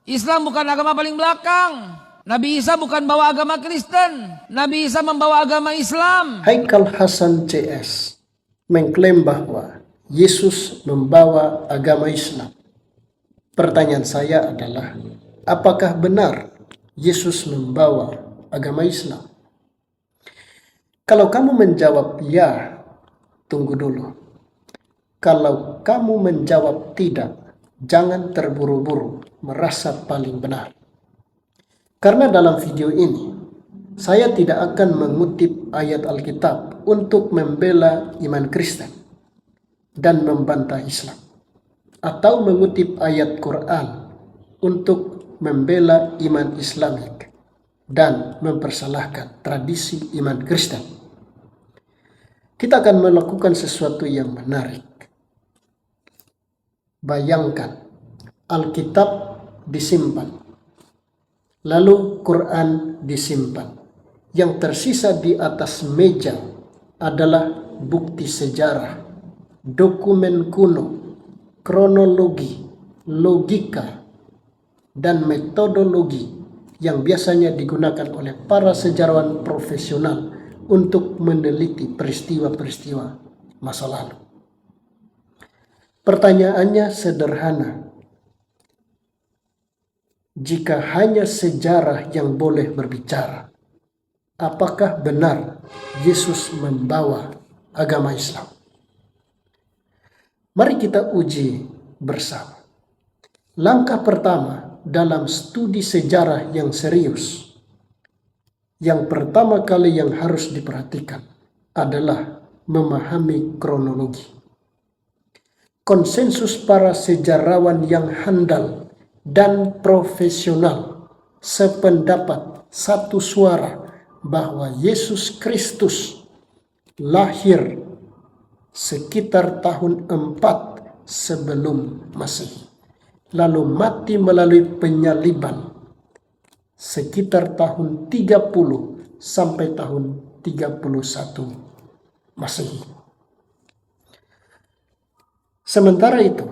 Islam bukan agama paling belakang. Nabi Isa bukan bawa agama Kristen. Nabi Isa membawa agama Islam. Haikal Hasan CS mengklaim bahwa Yesus membawa agama Islam. Pertanyaan saya adalah, apakah benar Yesus membawa agama Islam? Kalau kamu menjawab ya, tunggu dulu. Kalau kamu menjawab tidak, jangan terburu-buru merasa paling benar. Karena dalam video ini, saya tidak akan mengutip ayat Alkitab untuk membela iman Kristen dan membantah Islam, atau mengutip ayat Quran untuk membela iman Islamik dan mempersalahkan tradisi iman Kristen. Kita akan melakukan sesuatu yang menarik. Bayangkan, Alkitab disimpan, lalu Quran disimpan. Yang tersisa di atas meja adalah bukti sejarah, dokumen kuno, kronologi, logika, dan metodologi yang biasanya digunakan oleh para sejarawan profesional untuk meneliti peristiwa-peristiwa masa lalu. Pertanyaannya sederhana. Jika hanya sejarah yang boleh berbicara, apakah benar Yesus membawa agama Islam? Mari kita uji bersama. Langkah pertama dalam studi sejarah yang serius, yang pertama kali yang harus diperhatikan adalah memahami kronologi. Konsensus para sejarawan yang handal dan profesional sependapat satu suara bahwa Yesus Kristus lahir sekitar tahun 4 sebelum Masehi, lalu mati melalui penyaliban sekitar tahun 30 sampai tahun 31 Masehi. Sementara itu,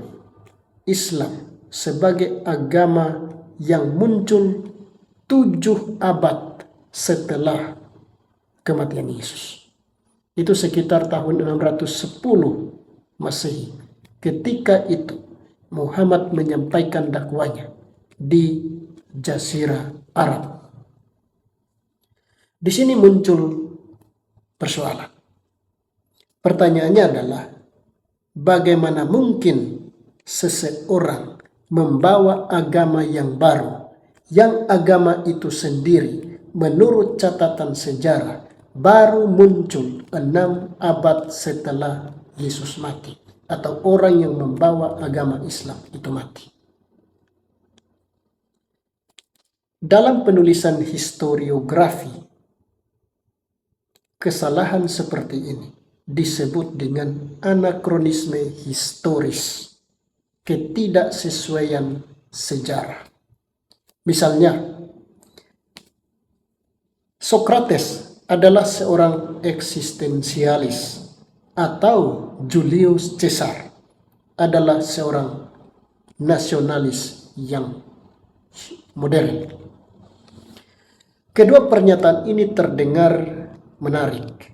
Islam sebagai agama yang muncul 7 abad setelah kematian Yesus. Itu sekitar tahun 610 Masehi. Ketika itu Muhammad menyampaikan dakwanya di Jazirah Arab. Di sini muncul persoalan. Pertanyaannya adalah, bagaimana mungkin seseorang membawa agama yang baru, yang agama itu sendiri menurut catatan sejarah baru muncul 6 abad setelah Yesus mati, atau orang yang membawa agama Islam itu mati. Dalam penulisan historiografi, kesalahan seperti ini disebut dengan anakronisme historis, ketidaksesuaian sejarah. Misalnya, Sokrates adalah seorang eksistensialis, atau Julius Caesar adalah seorang nasionalis yang modern. Kedua pernyataan ini terdengar menarik,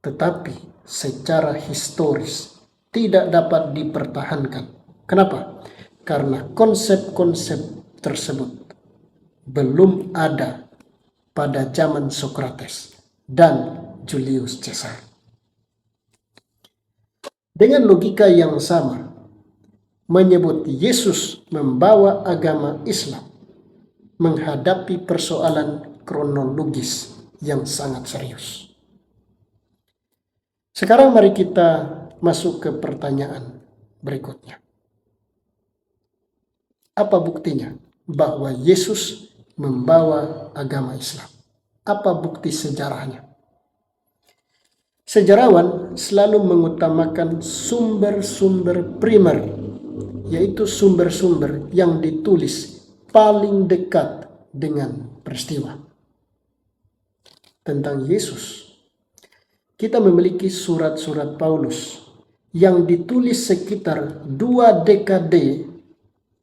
tetapi secara historis tidak dapat dipertahankan. Kenapa? Karena konsep-konsep tersebut belum ada pada zaman Sokrates dan Julius Caesar. Dengan logika yang sama, menyebut Yesus membawa agama Islam menghadapi persoalan kronologis yang sangat serius. Sekarang mari kita masuk ke pertanyaan berikutnya. Apa buktinya bahwa Yesus membawa agama Islam? Apa bukti sejarahnya? Sejarawan selalu mengutamakan sumber-sumber primer, yaitu sumber-sumber yang ditulis paling dekat dengan peristiwa. Tentang Yesus, kita memiliki surat-surat Paulus yang ditulis sekitar 2 dekade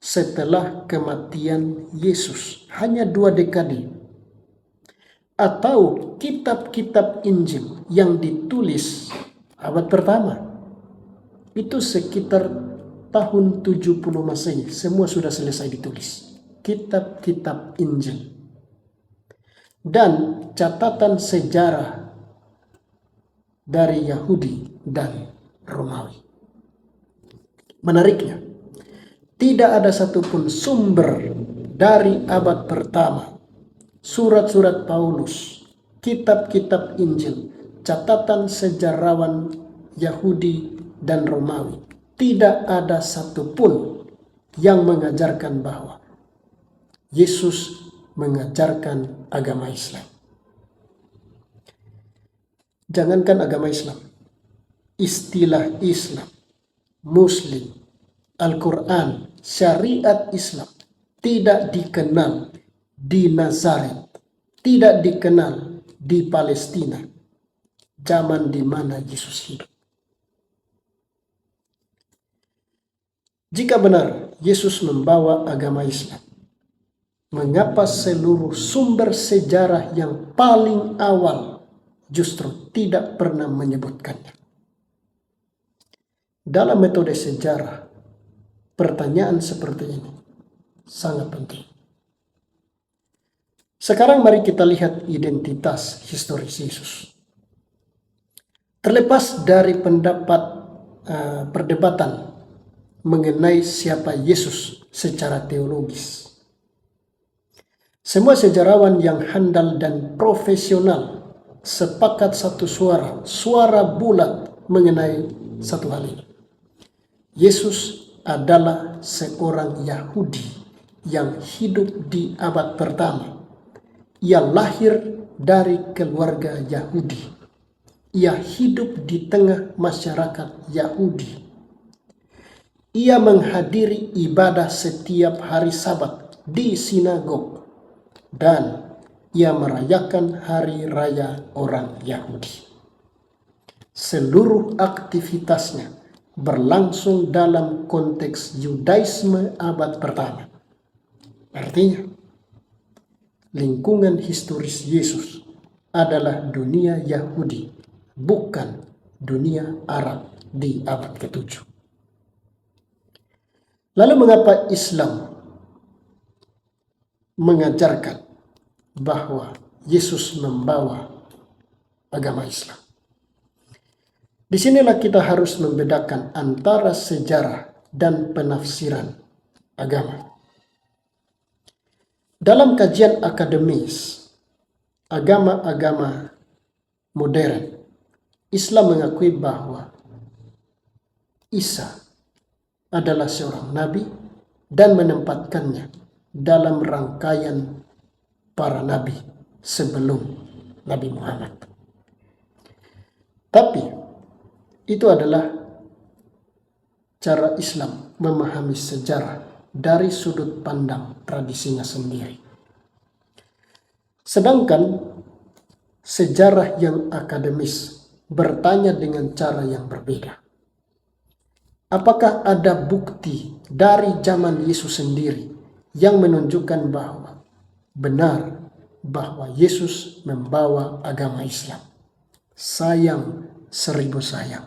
setelah kematian Yesus, hanya 2 dekade. Atau kitab-kitab Injil yang ditulis abad pertama, itu sekitar tahun 70 Masehi, semua sudah selesai ditulis. Kitab-kitab Injil. Dan catatan sejarah dari Yahudi dan Romawi. Menariknya, tidak ada satupun sumber dari abad pertama, surat-surat Paulus, kitab-kitab Injil, catatan sejarawan Yahudi dan Romawi, tidak ada satupun yang mengajarkan bahwa Yesus mengajarkan agama Islam. Jangankan agama Islam, istilah Islam, Muslim, Al-Quran, syariat Islam tidak dikenal di Nazaret, tidak dikenal di Palestina, zaman di mana Yesus hidup. Jika benar Yesus membawa agama Islam, mengapa seluruh sumber sejarah yang paling awal justru tidak pernah menyebutkannya? Dalam metode sejarah, pertanyaan seperti ini sangat penting. Sekarang mari kita lihat identitas historis Yesus. Terlepas dari perdebatan mengenai siapa Yesus secara teologis, semua sejarawan yang handal dan profesional sepakat satu suara bulat mengenai satu hal ini. Yesus adalah seorang Yahudi yang hidup di abad pertama. Ia lahir dari keluarga Yahudi. Ia hidup di tengah masyarakat Yahudi. Ia menghadiri ibadah setiap hari Sabat di sinagog, dan ia merayakan hari raya orang Yahudi. Seluruh aktivitasnya berlangsung dalam konteks Yudaisme abad pertama. Artinya, lingkungan historis Yesus adalah dunia Yahudi, bukan dunia Arab di abad ke-7. Lalu mengapa Islam mengajarkan bahwa Yesus membawa agama Islam? Disinilah kita harus membedakan antara sejarah dan penafsiran agama. Dalam kajian akademis agama-agama modern, Islam mengakui bahwa Isa adalah seorang nabi dan menempatkannya dalam rangkaian para nabi sebelum Nabi Muhammad. Tapi itu adalah cara Islam memahami sejarah dari sudut pandang tradisinya sendiri. Sedangkan sejarah yang akademis bertanya dengan cara yang berbeda. Apakah ada bukti dari zaman Yesus sendiri yang menunjukkan bahwa benar bahwa Yesus membawa agama Islam? Sayang, 1000 sayang.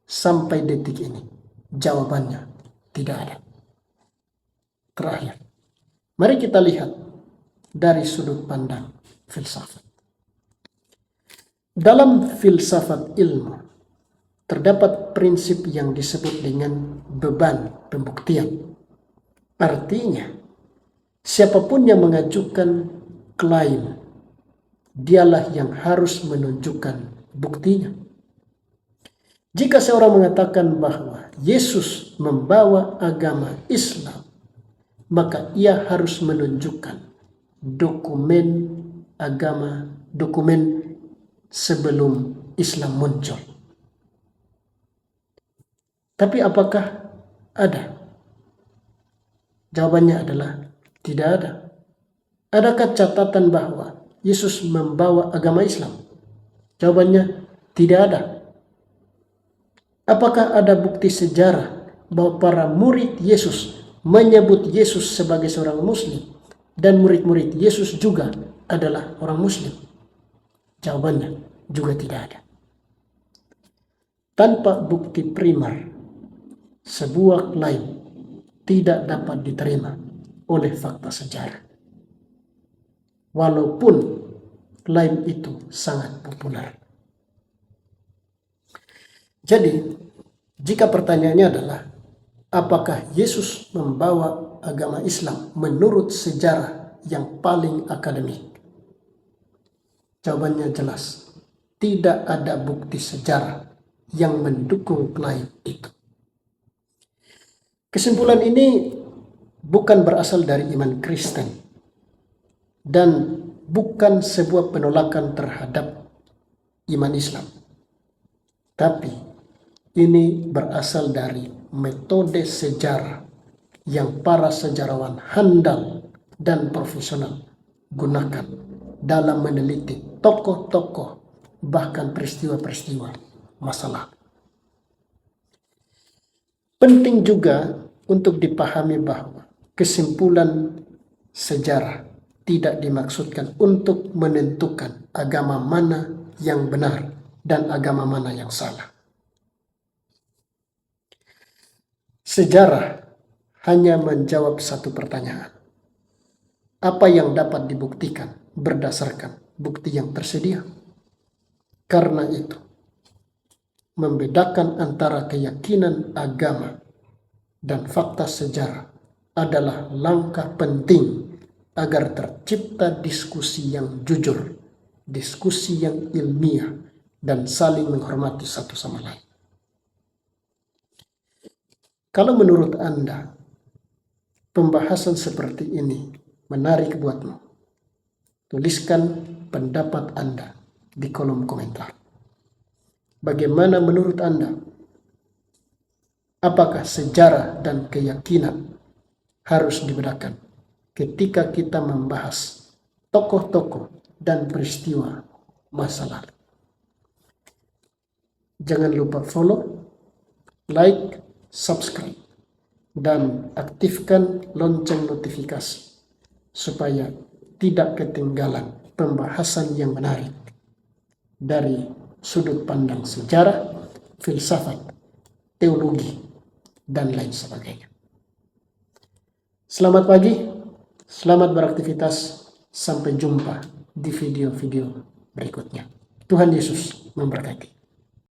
Sampai detik ini, jawabannya tidak ada. Terakhir, mari kita lihat dari sudut pandang filsafat. Dalam filsafat ilmu, terdapat prinsip yang disebut dengan beban pembuktian. Artinya, siapapun yang mengajukan klaim, dialah yang harus menunjukkan buktinya. Jika seorang mengatakan bahwa Yesus membawa agama Islam, maka ia harus menunjukkan dokumen agama, dokumen sebelum Islam muncul. Tapi apakah ada? Jawabannya adalah tidak ada. Adakah catatan bahwa Yesus membawa agama Islam? Jawabannya tidak ada. Apakah ada bukti sejarah bahwa para murid Yesus menyebut Yesus sebagai seorang Muslim dan murid-murid Yesus juga adalah orang Muslim? Jawabannya juga tidak ada. Tanpa bukti primer, sebuah klaim tidak dapat diterima oleh fakta sejarah. Walaupun klaim itu sangat populer. Jadi, jika pertanyaannya adalah, apakah Yesus membawa agama Islam menurut sejarah yang paling akademik? Jawabannya jelas, tidak ada bukti sejarah yang mendukung klaim itu. Kesimpulan ini bukan berasal dari iman Kristen dan bukan sebuah penolakan terhadap iman Islam. Tapi ini berasal dari metode sejarah yang para sejarawan handal dan profesional gunakan dalam meneliti tokoh-tokoh bahkan peristiwa-peristiwa masalah. Penting juga untuk dipahami bahwa kesimpulan sejarah tidak dimaksudkan untuk menentukan agama mana yang benar dan agama mana yang salah. Sejarah hanya menjawab satu pertanyaan. Apa yang dapat dibuktikan berdasarkan bukti yang tersedia? Karena itu, membedakan antara keyakinan agama dan fakta sejarah adalah langkah penting agar tercipta diskusi yang jujur, diskusi yang ilmiah, dan saling menghormati satu sama lain. Kalau menurut Anda, pembahasan seperti ini menarik buatmu, tuliskan pendapat Anda di kolom komentar. Bagaimana menurut Anda? Apakah sejarah dan keyakinan harus dibedakan ketika kita membahas tokoh-tokoh dan peristiwa masa lalu? Jangan lupa follow, like, subscribe, dan aktifkan lonceng notifikasi supaya tidak ketinggalan pembahasan yang menarik dari sudut pandang sejarah, filsafat, teologi, dan lain sebagainya. Selamat pagi, selamat beraktivitas, sampai jumpa di video-video berikutnya. Tuhan Yesus memberkati.